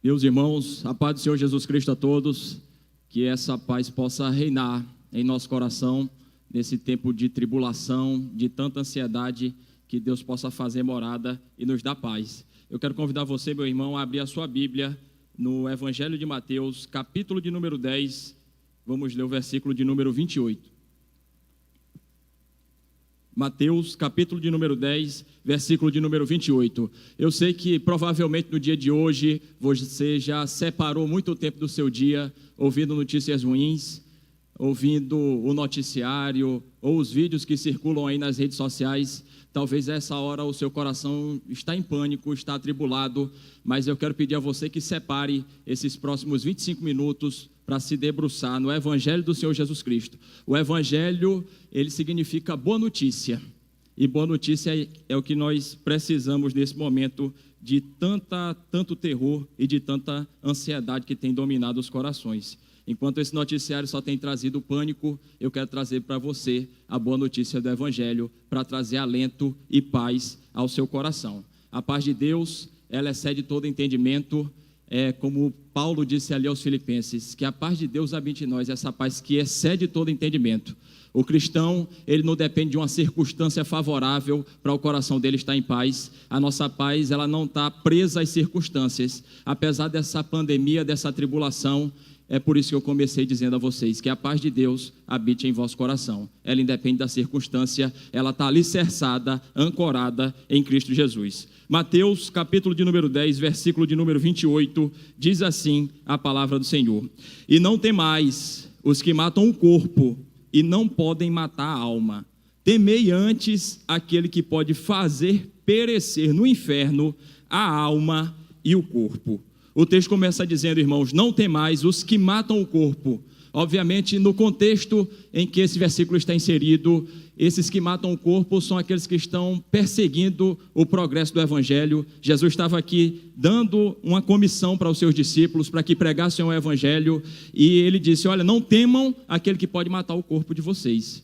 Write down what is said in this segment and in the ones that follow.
Meus irmãos, a paz do Senhor Jesus Cristo a todos, que essa paz possa reinar em nosso coração, nesse tempo de tribulação, de tanta ansiedade, que Deus possa fazer morada e nos dar paz. Eu quero convidar você, meu irmão, a abrir a sua Bíblia no Evangelho de Mateus, capítulo de número 10, vamos ler o versículo de número 28. Mateus, capítulo de número 10, versículo de número 28. Eu sei que provavelmente no dia de hoje você já separou muito tempo do seu dia ouvindo notícias ruins, ouvindo o noticiário ou os vídeos que circulam aí nas redes sociais. Talvez essa hora o seu coração está em pânico, está atribulado, mas eu quero pedir a você que separe esses próximos 25 minutos para se debruçar no Evangelho do Senhor Jesus Cristo. O Evangelho, ele significa boa notícia, e boa notícia é o que nós precisamos nesse momento de tanto terror e de tanta ansiedade que tem dominado os corações. Enquanto esse noticiário só tem trazido pânico, eu quero trazer para você a boa notícia do Evangelho, para trazer alento e paz ao seu coração. A paz de Deus, ela excede todo entendimento, como Paulo disse ali aos Filipenses, que a paz de Deus habite em nós, essa paz que excede todo entendimento. O cristão, ele não depende de uma circunstância favorável para o coração dele estar em paz. A nossa paz, ela não está presa às circunstâncias. Apesar dessa pandemia, dessa tribulação, é por isso que eu comecei dizendo a vocês que a paz de Deus habite em vosso coração. Ela independe da circunstância, ela está alicerçada, ancorada em Cristo Jesus. Mateus, capítulo de número 10, versículo de número 28, diz assim a palavra do Senhor: E não temais os que matam o corpo e não podem matar a alma. Temei antes aquele que pode fazer perecer no inferno a alma e o corpo. O texto começa dizendo, irmãos, não temais os que matam o corpo. Obviamente, no contexto em que esse versículo está inserido, esses que matam o corpo são aqueles que estão perseguindo o progresso do Evangelho. Jesus estava aqui dando uma comissão para os seus discípulos, para que pregassem o Evangelho, e ele disse, olha, não temam aquele que pode matar o corpo de vocês.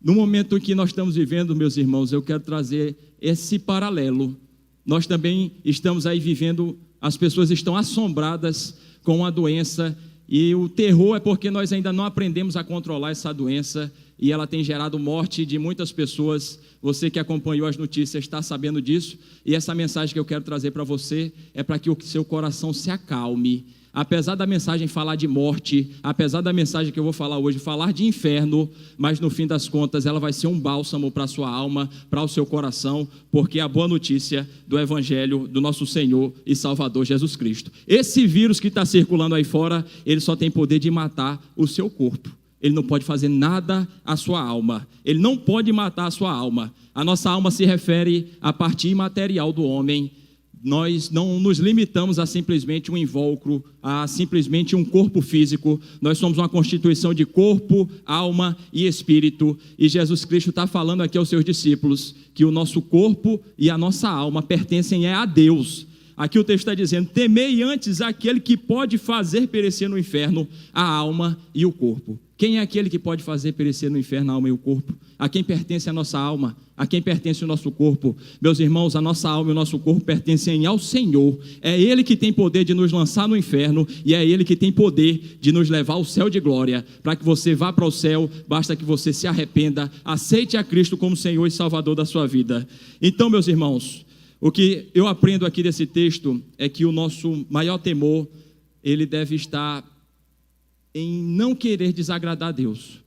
No momento em que nós estamos vivendo, meus irmãos, eu quero trazer esse paralelo. Nós também estamos aí vivendo, as pessoas estão assombradas com a doença, e o terror é porque nós ainda não aprendemos a controlar essa doença, e ela tem gerado morte de muitas pessoas. Você que acompanhou as notícias está sabendo disso, e essa mensagem que eu quero trazer para você é para que o seu coração se acalme. Apesar da mensagem falar de morte, apesar da mensagem que eu vou falar hoje falar de inferno, mas no fim das contas ela vai ser um bálsamo para a sua alma, para o seu coração, porque é a boa notícia do Evangelho do nosso Senhor e Salvador Jesus Cristo. Esse vírus que está circulando aí fora, ele só tem poder de matar o seu corpo. Ele não pode fazer nada à sua alma. Ele não pode matar a sua alma. A nossa alma se refere à parte imaterial do homem. Nós não nos limitamos a simplesmente um invólucro, a simplesmente um corpo físico. Nós somos uma constituição de corpo, alma e espírito. E Jesus Cristo está falando aqui aos seus discípulos que o nosso corpo e a nossa alma pertencem a Deus. Aqui o texto está dizendo, temei antes aquele que pode fazer perecer no inferno a alma e o corpo. Quem é aquele que pode fazer perecer no inferno a alma e o corpo? A quem pertence a nossa alma? A quem pertence o nosso corpo? Meus irmãos, a nossa alma e o nosso corpo pertencem ao Senhor. É Ele que tem poder de nos lançar no inferno, e é Ele que tem poder de nos levar ao céu de glória. Para que você vá para o céu, basta que você se arrependa, aceite a Cristo como Senhor e Salvador da sua vida. Então, meus irmãos, o que eu aprendo aqui desse texto é que o nosso maior temor, ele deve estar em não querer desagradar a Deus.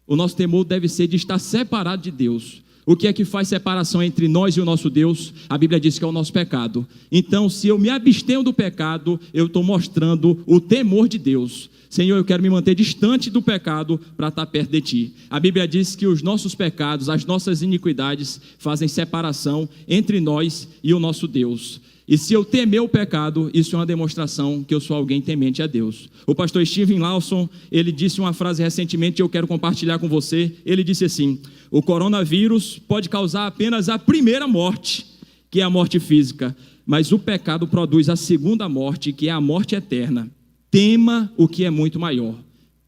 O nosso temor deve ser de estar separado de Deus. O que é que faz separação entre nós e o nosso Deus? A Bíblia diz que é o nosso pecado. Então, se eu me abstenho do pecado, eu estou mostrando o temor de Deus. Senhor, eu quero me manter distante do pecado para estar perto de Ti. A Bíblia diz que os nossos pecados, as nossas iniquidades fazem separação entre nós e o nosso Deus. E se eu temer o pecado, isso é uma demonstração que eu sou alguém temente a Deus. O pastor Steven Lawson, ele disse uma frase recentemente e eu quero compartilhar com você. Ele disse assim, o coronavírus pode causar apenas a primeira morte, que é a morte física, mas o pecado produz a segunda morte, que é a morte eterna. Tema o que é muito maior.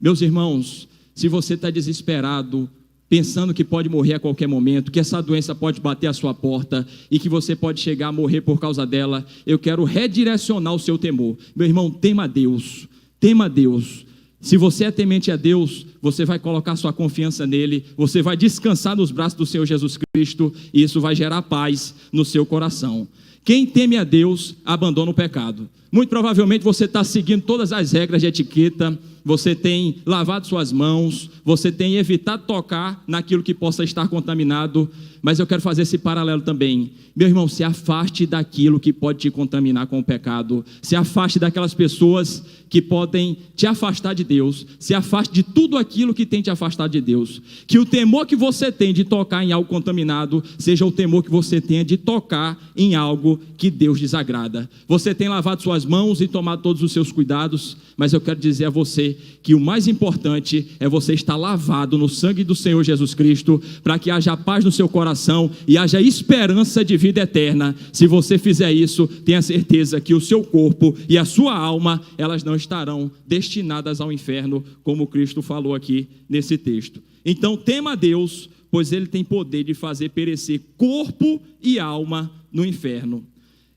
Meus irmãos, se você está desesperado pensando que pode morrer a qualquer momento, que essa doença pode bater à sua porta e que você pode chegar a morrer por causa dela, eu quero redirecionar o seu temor. Meu irmão, tema a Deus, tema a Deus. Se você é temente a Deus, você vai colocar sua confiança nele, você vai descansar nos braços do Senhor Jesus Cristo e isso vai gerar paz no seu coração. Quem teme a Deus, abandona o pecado. Muito provavelmente você está seguindo todas as regras de etiqueta, você tem lavado suas mãos, você tem evitado tocar naquilo que possa estar contaminado, mas eu quero fazer esse paralelo também. Meu irmão, se afaste daquilo que pode te contaminar com o pecado, se afaste daquelas pessoas que podem te afastar de Deus, se afaste de tudo aquilo que tem te afastado de Deus. Que o temor que você tem de tocar em algo contaminado, seja o temor que você tenha de tocar em algo que Deus desagrada. Você tem lavado suas mãos e tomado todos os seus cuidados, mas eu quero dizer a você que o mais importante é você estar lavado no sangue do Senhor Jesus Cristo, para que haja paz no seu coração e haja esperança de vida eterna. Se você fizer isso, tenha certeza que o seu corpo e a sua alma, elas não estarão destinadas ao inferno, como Cristo falou aqui nesse texto. Então tema a Deus, pois Ele tem poder de fazer perecer corpo e alma no inferno.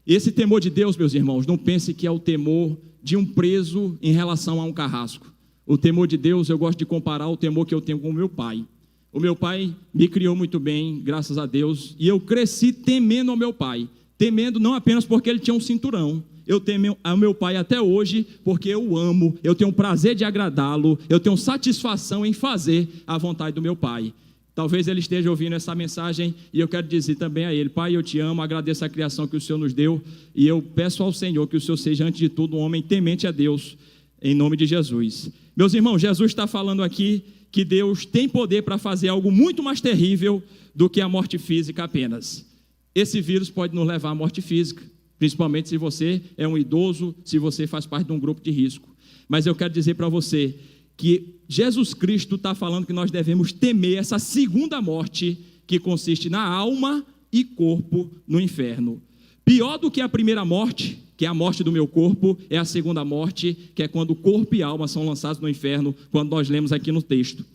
Esse temor de Deus, meus irmãos, não pense que é o temor de um preso em relação a um carrasco. O temor de Deus, eu gosto de comparar o temor que eu tenho com o meu pai. O meu pai me criou muito bem, graças a Deus, e eu cresci temendo ao meu pai. Temendo não apenas porque ele tinha um cinturão. Eu temo ao meu pai até hoje porque eu o amo, eu tenho prazer de agradá-lo, eu tenho satisfação em fazer a vontade do meu pai. Talvez ele esteja ouvindo essa mensagem e eu quero dizer também a ele: Pai, eu te amo, agradeço a criação que o Senhor nos deu e eu peço ao Senhor que o Senhor seja, antes de tudo, um homem temente a Deus, em nome de Jesus. Meus irmãos, Jesus está falando aqui que Deus tem poder para fazer algo muito mais terrível do que a morte física apenas. Esse vírus pode nos levar à morte física, principalmente se você é um idoso, se você faz parte de um grupo de risco. Mas eu quero dizer para você que Jesus Cristo está falando que nós devemos temer essa segunda morte, que consiste na alma e corpo no inferno. Pior do que a primeira morte, que é a morte do meu corpo, é a segunda morte, que é quando o corpo e a alma são lançados no inferno, quando nós lemos aqui no texto.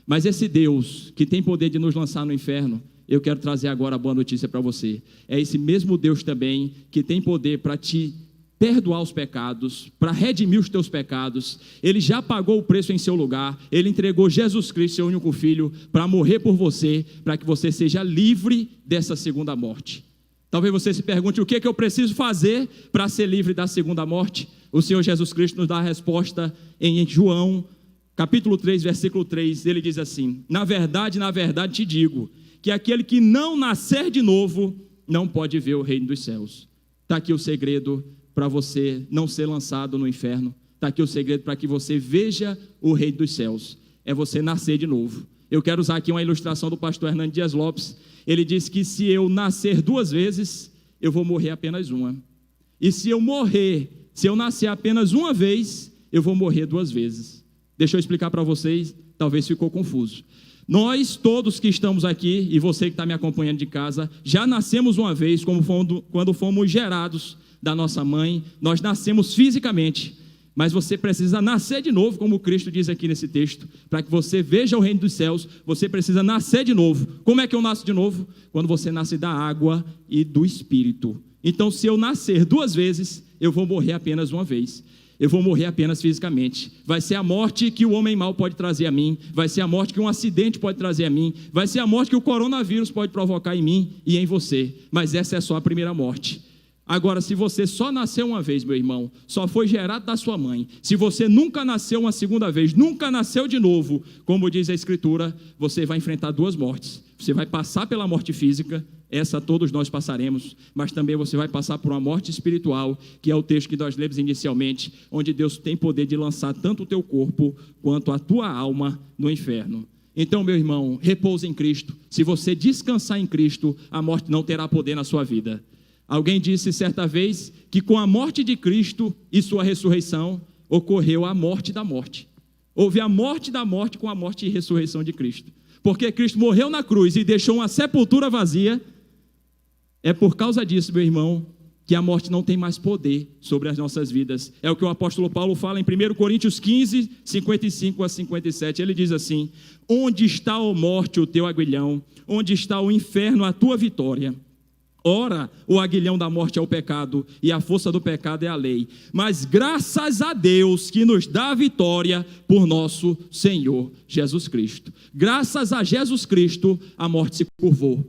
Mas esse Deus, que tem poder de nos lançar no inferno, eu quero trazer agora a boa notícia para você. É esse mesmo Deus também, que tem poder para te perdoar os pecados, para redimir os teus pecados. Ele já pagou o preço em seu lugar, ele entregou Jesus Cristo, seu único filho, para morrer por você, para que você seja livre dessa segunda morte. Talvez você se pergunte: o que eu preciso fazer para ser livre da segunda morte? O Senhor Jesus Cristo nos dá a resposta em João, capítulo 3, versículo 3, ele diz assim: na verdade te digo, que aquele que não nascer de novo, não pode ver o reino dos céus. Está aqui o segredo para você não ser lançado no inferno. Está aqui o segredo para que você veja o reino dos céus. É você nascer de novo. Eu quero usar aqui uma ilustração do pastor Hernando Dias Lopes. Ele diz que se eu nascer 2 vezes, eu vou morrer apenas uma. E se eu nascer apenas uma vez, eu vou morrer 2 vezes. Deixa eu explicar para vocês, talvez ficou confuso. Nós todos que estamos aqui, e você que está me acompanhando de casa, já nascemos uma vez, quando fomos gerados da nossa mãe. Nós nascemos fisicamente, mas você precisa nascer de novo, como Cristo diz aqui nesse texto. Para que você veja o reino dos céus, você precisa nascer de novo. Como é que eu nasço de novo? Quando você nasce da água e do Espírito. Então, se eu nascer 2 vezes, eu vou morrer apenas uma vez. Eu vou morrer apenas fisicamente. Vai ser a morte que o homem mau pode trazer a mim, vai ser a morte que um acidente pode trazer a mim, vai ser a morte que o coronavírus pode provocar em mim e em você. Mas essa é só a primeira morte. Agora, se você só nasceu uma vez, meu irmão, só foi gerado da sua mãe, se você nunca nasceu uma segunda vez, nunca nasceu de novo, como diz a Escritura, você vai enfrentar 2 mortes. Você vai passar pela morte física, essa todos nós passaremos, mas também você vai passar por uma morte espiritual, que é o texto que nós lemos inicialmente, onde Deus tem poder de lançar tanto o teu corpo, quanto a tua alma no inferno. Então, meu irmão, repouse em Cristo. Se você descansar em Cristo, a morte não terá poder na sua vida. Alguém disse certa vez que com a morte de Cristo e sua ressurreição, ocorreu a morte da morte. Houve a morte da morte com a morte e ressurreição de Cristo. Porque Cristo morreu na cruz e deixou uma sepultura vazia. É por causa disso, meu irmão, que a morte não tem mais poder sobre as nossas vidas. É o que o apóstolo Paulo fala em 1 Coríntios 15, 55 a 57. Ele diz assim: onde está, ó morte, o teu aguilhão? Onde está o inferno, a tua vitória? Ora, o aguilhão da morte é o pecado, e a força do pecado é a lei. Mas graças a Deus que nos dá a vitória por nosso Senhor Jesus Cristo. Graças a Jesus Cristo, a morte se curvou.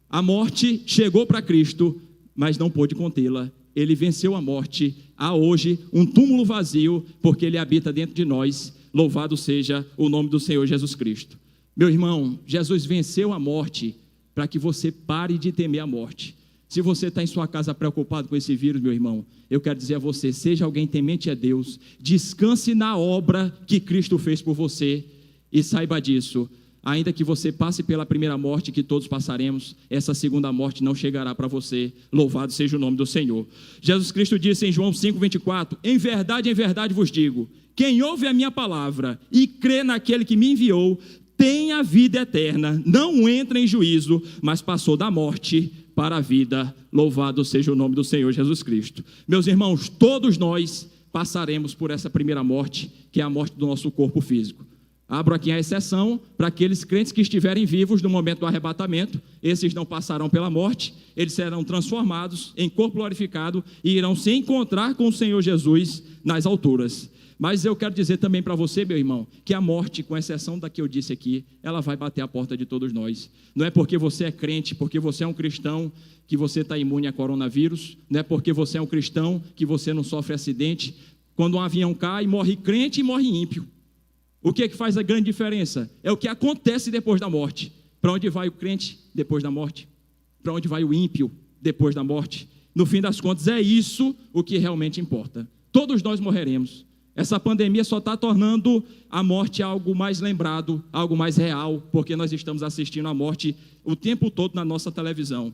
A morte chegou para Cristo, mas não pôde contê-la. Ele venceu a morte. Há hoje um túmulo vazio, porque Ele habita dentro de nós. Louvado seja o nome do Senhor Jesus Cristo. Meu irmão, Jesus venceu a morte para que você pare de temer a morte. Se você está em sua casa preocupado com esse vírus, meu irmão, eu quero dizer a você, seja alguém temente a Deus, descanse na obra que Cristo fez por você e saiba disso. Ainda que você passe pela primeira morte, que todos passaremos, essa segunda morte não chegará para você. Louvado seja o nome do Senhor. Jesus Cristo disse em João 5,24: em verdade vos digo, quem ouve a minha palavra e crê naquele que me enviou, tem a vida eterna, não entra em juízo, mas passou da morte para a vida. Louvado seja o nome do Senhor Jesus Cristo. Meus irmãos, todos nós passaremos por essa primeira morte, que é a morte do nosso corpo físico. Abro aqui a exceção para aqueles crentes que estiverem vivos no momento do arrebatamento. Esses não passarão pela morte, eles serão transformados em corpo glorificado e irão se encontrar com o Senhor Jesus nas alturas. Mas eu quero dizer também para você, meu irmão, que a morte, com exceção da que eu disse aqui, ela vai bater a porta de todos nós. Não é porque você é crente, porque você é um cristão, que você está imune a coronavírus. Não é porque você é um cristão que você não sofre acidente. Quando um avião cai, morre crente e morre ímpio. O que é que faz a grande diferença? É o que acontece depois da morte. Para onde vai o crente depois da morte? Para onde vai o ímpio depois da morte? No fim das contas, é isso o que realmente importa. Todos nós morreremos. Essa pandemia só está tornando a morte algo mais lembrado, algo mais real, porque nós estamos assistindo a morte o tempo todo na nossa televisão.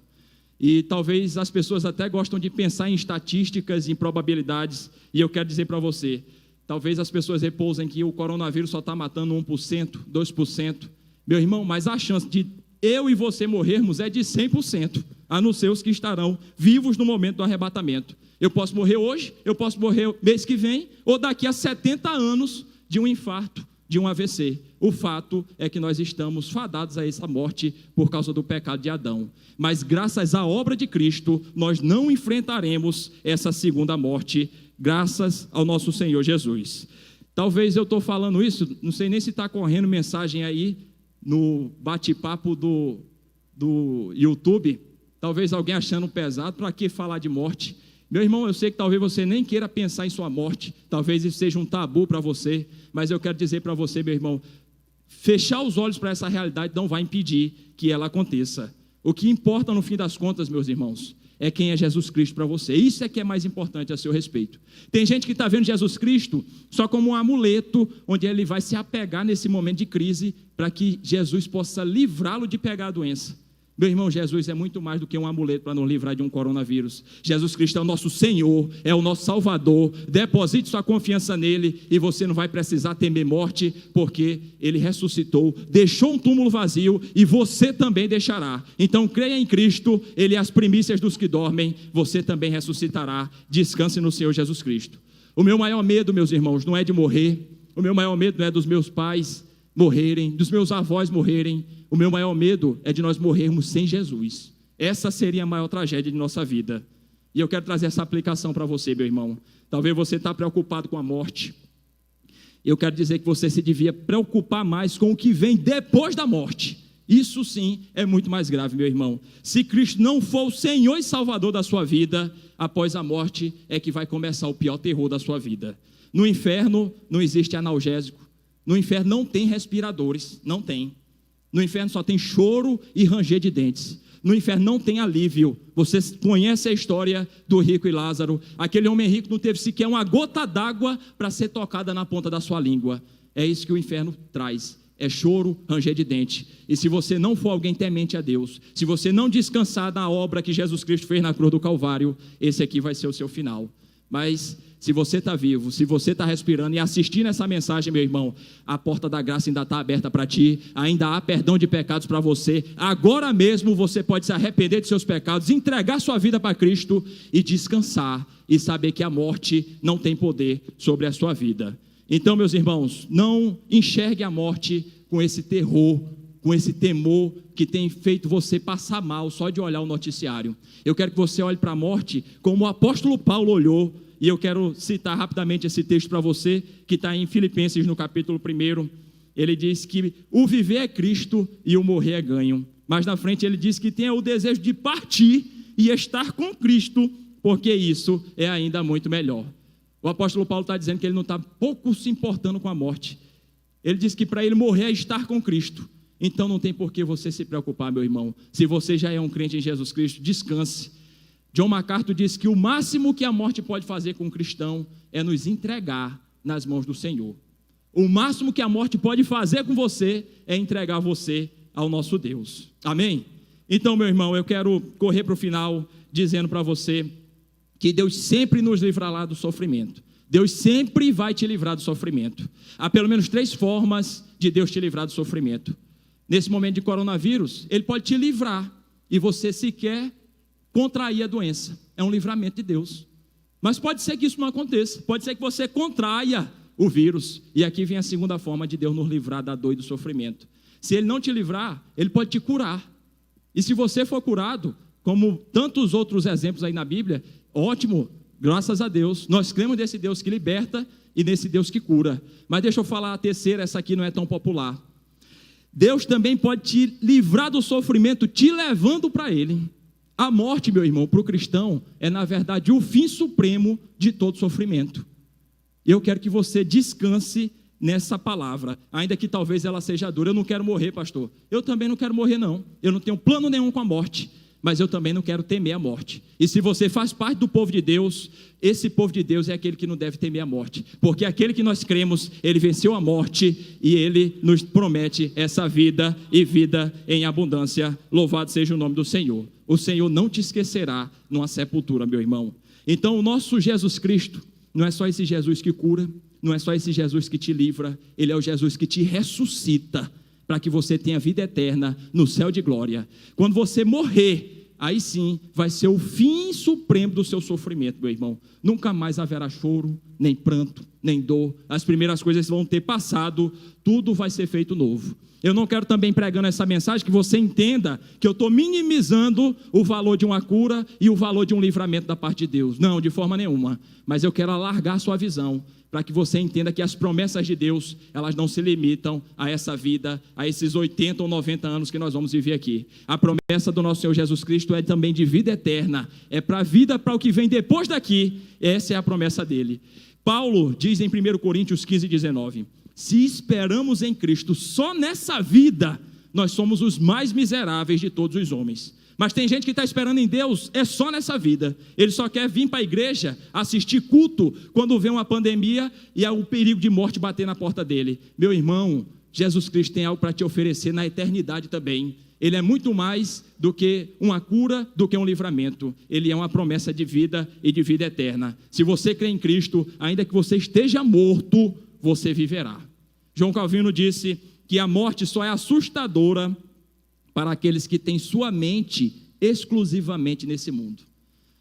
E talvez as pessoas até gostam de pensar em estatísticas, em probabilidades, e eu quero dizer para você, talvez as pessoas repousem que o coronavírus só está matando 1%, 2%. Meu irmão, mas a chance de eu e você morrermos é de 100%, a não ser os que estarão vivos no momento do arrebatamento. Eu posso morrer hoje, eu posso morrer mês que vem, ou daqui a 70 anos de um infarto, de um AVC. O fato é que nós estamos fadados a essa morte por causa do pecado de Adão. Mas graças à obra de Cristo, nós não enfrentaremos essa segunda morte, graças ao nosso Senhor Jesus. Talvez eu estou falando isso, não sei nem se está correndo mensagem aí no bate-papo do YouTube, talvez alguém achando pesado, para que falar de morte? Meu irmão, eu sei que talvez você nem queira pensar em sua morte, talvez isso seja um tabu para você, mas eu quero dizer para você, meu irmão, fechar os olhos para essa realidade não vai impedir que ela aconteça. O que importa no fim das contas, meus irmãos, é quem é Jesus Cristo para você. Isso é que é mais importante a seu respeito. Tem gente que está vendo Jesus Cristo só como um amuleto, onde ele vai se apegar nesse momento de crise, para que Jesus possa livrá-lo de pegar a doença. Meu irmão, Jesus é muito mais do que um amuleto para nos livrar de um coronavírus. Jesus Cristo é o nosso Senhor, é o nosso Salvador. Deposite sua confiança nele e você não vai precisar temer morte, porque ele ressuscitou, deixou um túmulo vazio e você também deixará. Então creia em Cristo, ele é as primícias dos que dormem, você também ressuscitará. Descanse no Senhor Jesus Cristo. O meu maior medo, meus irmãos, não é de morrer. O meu maior medo não é dos meus pais morrerem, dos meus avós morrerem. O meu maior medo é de nós morrermos sem Jesus. Essa seria a maior tragédia de nossa vida. E eu quero trazer essa aplicação para você, meu irmão. Talvez você está preocupado com a morte. Eu quero dizer que você se devia preocupar mais com o que vem depois da morte. Isso sim é muito mais grave, meu irmão. Se Cristo não for o Senhor e Salvador da sua vida, após a morte é que vai começar o pior terror da sua vida. No inferno não existe analgésico. No inferno não tem respiradores, não tem. No inferno só tem choro e ranger de dentes. No inferno não tem alívio. Você conhece a história do rico e Lázaro. Aquele homem rico não teve sequer uma gota d'água para ser tocada na ponta da sua língua. É isso que o inferno traz. É choro, ranger de dente. E se você não for alguém temente a Deus, se você não descansar na obra que Jesus Cristo fez na cruz do Calvário, esse aqui vai ser o seu final. Mas se você está vivo, se você está respirando e assistindo essa mensagem, meu irmão, a porta da graça ainda está aberta para ti, ainda há perdão de pecados para você. Agora mesmo você pode se arrepender de seus pecados, entregar sua vida para Cristo e descansar e saber que a morte não tem poder sobre a sua vida. Então, meus irmãos, não enxergue a morte com esse terror, com esse temor que tem feito você passar mal só de olhar o noticiário. Eu quero que você olhe para a morte como o apóstolo Paulo olhou. E eu quero citar rapidamente esse texto para você, que está em Filipenses, no capítulo 1. Ele diz que o viver é Cristo e o morrer é ganho. Mas na frente ele diz que tem o desejo de partir e estar com Cristo, porque isso é ainda muito melhor. O apóstolo Paulo está dizendo que ele não está pouco se importando com a morte. Ele diz que para ele morrer é estar com Cristo. Então não tem por que você se preocupar, meu irmão. Se você já é um crente em Jesus Cristo, descanse. John MacArthur diz que o máximo que a morte pode fazer com um cristão é nos entregar nas mãos do Senhor. O máximo que a morte pode fazer com você é entregar você ao nosso Deus. Amém? Então, meu irmão, eu quero correr para o final dizendo para você que Deus sempre nos livrará do sofrimento. Deus sempre vai te livrar do sofrimento. Há pelo menos 3 formas de Deus te livrar do sofrimento. Nesse momento de coronavírus, Ele pode te livrar e você sequer contrair a doença. É um livramento de Deus. Mas pode ser que isso não aconteça. Pode ser que você contraia o vírus. E aqui vem a segunda forma de Deus nos livrar da dor e do sofrimento. Se Ele não te livrar, Ele pode te curar. E se você for curado, como tantos outros exemplos aí na Bíblia, ótimo, graças a Deus. Nós cremos nesse Deus que liberta e nesse Deus que cura. Mas deixa eu falar a terceira, essa aqui não é tão popular. Deus também pode te livrar do sofrimento, te levando para Ele. A morte, meu irmão, para o cristão, é na verdade o fim supremo de todo sofrimento. Eu quero que você descanse nessa palavra, ainda que talvez ela seja dura. Eu não quero morrer, pastor. Eu também não quero morrer, não. Eu não tenho plano nenhum com a morte, mas eu também não quero temer a morte. E se você faz parte do povo de Deus, esse povo de Deus é aquele que não deve temer a morte, porque aquele que nós cremos, ele venceu a morte e ele nos promete essa vida e vida em abundância. Louvado seja o nome do Senhor. O Senhor não te esquecerá numa sepultura, meu irmão. Então o nosso Jesus Cristo não é só esse Jesus que cura, não é só esse Jesus que te livra, Ele é o Jesus que te ressuscita, para que você tenha vida eterna no céu de glória. Quando você morrer, aí sim vai ser o fim supremo do seu sofrimento, meu irmão. Nunca mais haverá choro, nem pranto, nem dor. As primeiras coisas vão ter passado, tudo vai ser feito novo. Eu não quero também pregando essa mensagem que você entenda que eu estou minimizando o valor de uma cura e o valor de um livramento da parte de Deus. Não, de forma nenhuma. Mas eu quero alargar a sua visão, para que você entenda que as promessas de Deus, elas não se limitam a essa vida, a esses 80 ou 90 anos que nós vamos viver aqui. A promessa do nosso Senhor Jesus Cristo é também de vida eterna, é para a vida, para o que vem depois daqui. Essa é a promessa dele. Paulo diz em 1 Coríntios 15, 19, se esperamos em Cristo só nessa vida, nós somos os mais miseráveis de todos os homens. Mas tem gente que está esperando em Deus, é só nessa vida. Ele só quer vir para a igreja, assistir culto, quando vê uma pandemia e há o perigo de morte bater na porta dele. Meu irmão, Jesus Cristo tem algo para te oferecer na eternidade também. Ele é muito mais do que uma cura, do que um livramento. Ele é uma promessa de vida e de vida eterna. Se você crê em Cristo, ainda que você esteja morto, você viverá. João Calvino disse que a morte só é assustadora para aqueles que têm sua mente exclusivamente nesse mundo.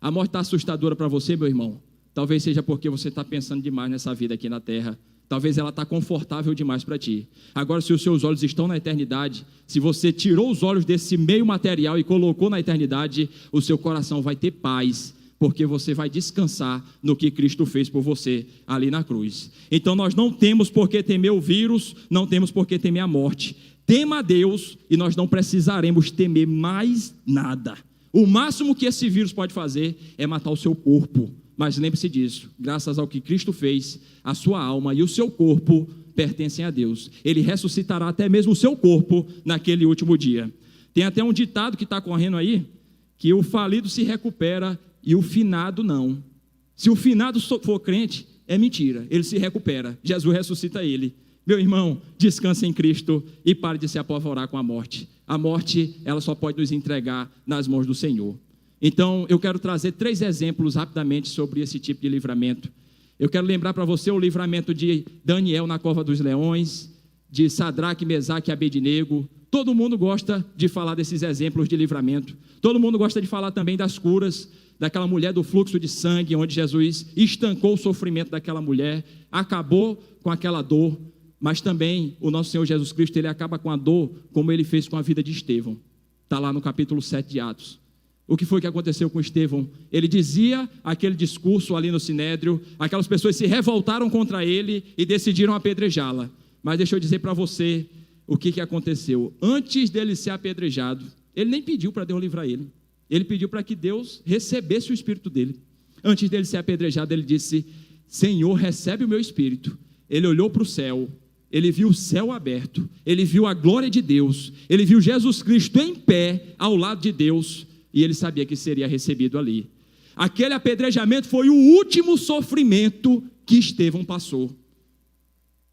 A morte está assustadora para você, meu irmão? Talvez seja porque você está pensando demais nessa vida aqui na terra. Talvez ela está confortável demais para ti. Agora, se os seus olhos estão na eternidade, se você tirou os olhos desse meio material e colocou na eternidade, o seu coração vai ter paz, porque você vai descansar no que Cristo fez por você ali na cruz. Então nós não temos por que temer o vírus, não temos por que temer a morte. Tema a Deus e nós não precisaremos temer mais nada. O máximo que esse vírus pode fazer é matar o seu corpo. Mas lembre-se disso, graças ao que Cristo fez, a sua alma e o seu corpo pertencem a Deus. Ele ressuscitará até mesmo o seu corpo naquele último dia. Tem até um ditado que está correndo aí, que o falido se recupera e o finado não. Se o finado for crente, é mentira, ele se recupera, Jesus ressuscita ele. Meu irmão, descanse em Cristo e pare de se apavorar com a morte. A morte, ela só pode nos entregar nas mãos do Senhor. Então, eu quero trazer 3 exemplos rapidamente sobre esse tipo de livramento. Eu quero lembrar para você o livramento de Daniel na cova dos leões, de Sadraque, Mesaque e Abednego. Todo mundo gosta de falar desses exemplos de livramento. Todo mundo gosta de falar também das curas, daquela mulher do fluxo de sangue, onde Jesus estancou o sofrimento daquela mulher, acabou com aquela dor, mas também o nosso Senhor Jesus Cristo, ele acaba com a dor, como ele fez com a vida de Estevão. Está lá no capítulo 7 de Atos. O que foi que aconteceu com Estevão? Ele dizia aquele discurso ali no Sinédrio, aquelas pessoas se revoltaram contra ele e decidiram apedrejá-la. Mas deixa eu dizer para você o que aconteceu. Antes dele ser apedrejado, ele nem pediu para Deus livrar ele. Ele pediu para que Deus recebesse o espírito dele. Antes dele ser apedrejado, ele disse: Senhor, recebe o meu espírito. Ele olhou para o céu, ele viu o céu aberto, ele viu a glória de Deus, ele viu Jesus Cristo em pé ao lado de Deus, e ele sabia que seria recebido ali. Aquele apedrejamento foi o último sofrimento que Estevão passou.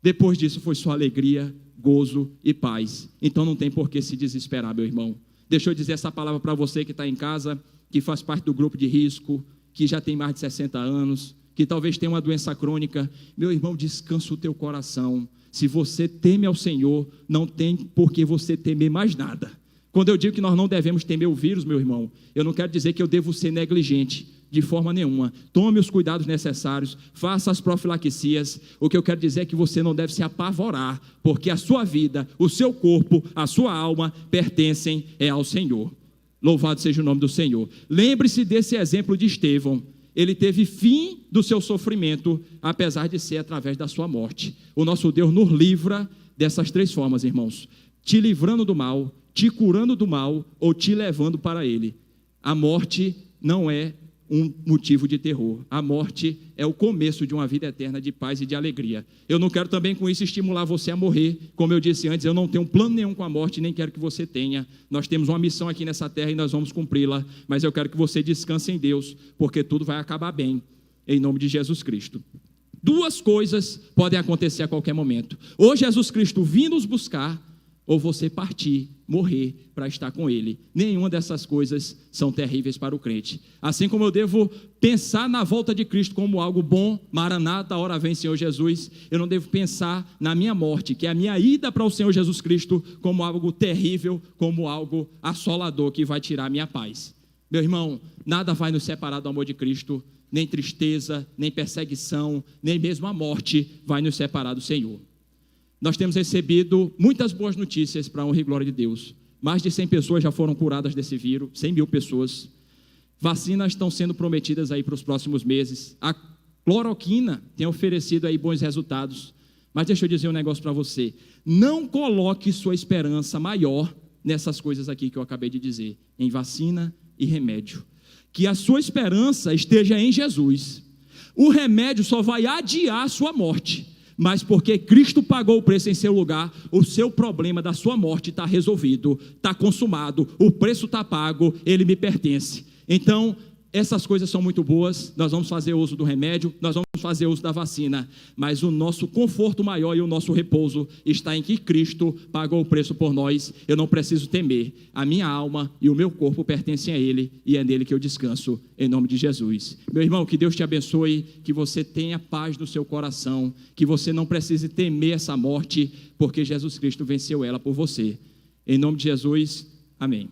Depois disso foi só alegria, gozo e paz. Então não tem por que se desesperar, meu irmão. Deixa eu dizer essa palavra para você que está em casa, que faz parte do grupo de risco, que já tem mais de 60 anos, que talvez tenha uma doença crônica. Meu irmão, descansa o teu coração. Se você teme ao Senhor, não tem por que você temer mais nada. Quando eu digo que nós não devemos temer o vírus, meu irmão, eu não quero dizer que eu devo ser negligente, de forma nenhuma. Tome os cuidados necessários, faça as profilaxias. O que eu quero dizer é que você não deve se apavorar, porque a sua vida, o seu corpo, a sua alma pertencem ao Senhor. Louvado seja o nome do Senhor. Lembre-se desse exemplo de Estevão. Ele teve fim do seu sofrimento, apesar de ser através da sua morte. O nosso Deus nos livra dessas 3 formas, irmãos: te livrando do mal, te curando do mal ou te levando para ele. A morte não é um motivo de terror. A morte é o começo de uma vida eterna de paz e de alegria. Eu não quero também com isso estimular você a morrer. Como eu disse antes, eu não tenho plano nenhum com a morte, nem quero que você tenha. Nós temos uma missão aqui nessa terra e nós vamos cumpri-la, mas eu quero que você descanse em Deus, porque tudo vai acabar bem, em nome de Jesus Cristo. 2 coisas podem acontecer a qualquer momento: ou Jesus Cristo vir nos buscar, ou você partir, morrer para estar com Ele. Nenhuma dessas coisas são terríveis para o crente. Assim como eu devo pensar na volta de Cristo como algo bom, Maranata, hora vem Senhor Jesus, eu não devo pensar na minha morte, que é a minha ida para o Senhor Jesus Cristo, como algo terrível, como algo assolador que vai tirar a minha paz. Meu irmão, nada vai nos separar do amor de Cristo, nem tristeza, nem perseguição, nem mesmo a morte vai nos separar do Senhor. Nós temos recebido muitas boas notícias para a honra e glória de Deus. Mais de 100 pessoas já foram curadas desse vírus, 100.000 pessoas. Vacinas estão sendo prometidas aí para os próximos meses. A cloroquina tem oferecido aí bons resultados. Mas deixa eu dizer um negócio para você: não coloque sua esperança maior nessas coisas aqui que eu acabei de dizer, em vacina e remédio. Que a sua esperança esteja em Jesus. O remédio só vai adiar a sua morte, mas porque Cristo pagou o preço em seu lugar, o seu problema da sua morte está resolvido, está consumado, o preço está pago, ele me pertence. Então, essas coisas são muito boas, nós vamos fazer uso do remédio, nós vamos fazer uso da vacina, mas o nosso conforto maior e o nosso repouso está em que Cristo pagou o preço por nós. Eu não preciso temer, a minha alma e o meu corpo pertencem a Ele, e é nele que eu descanso, em nome de Jesus. Meu irmão, que Deus te abençoe, que você tenha paz no seu coração, que você não precise temer essa morte, porque Jesus Cristo venceu ela por você. Em nome de Jesus, amém.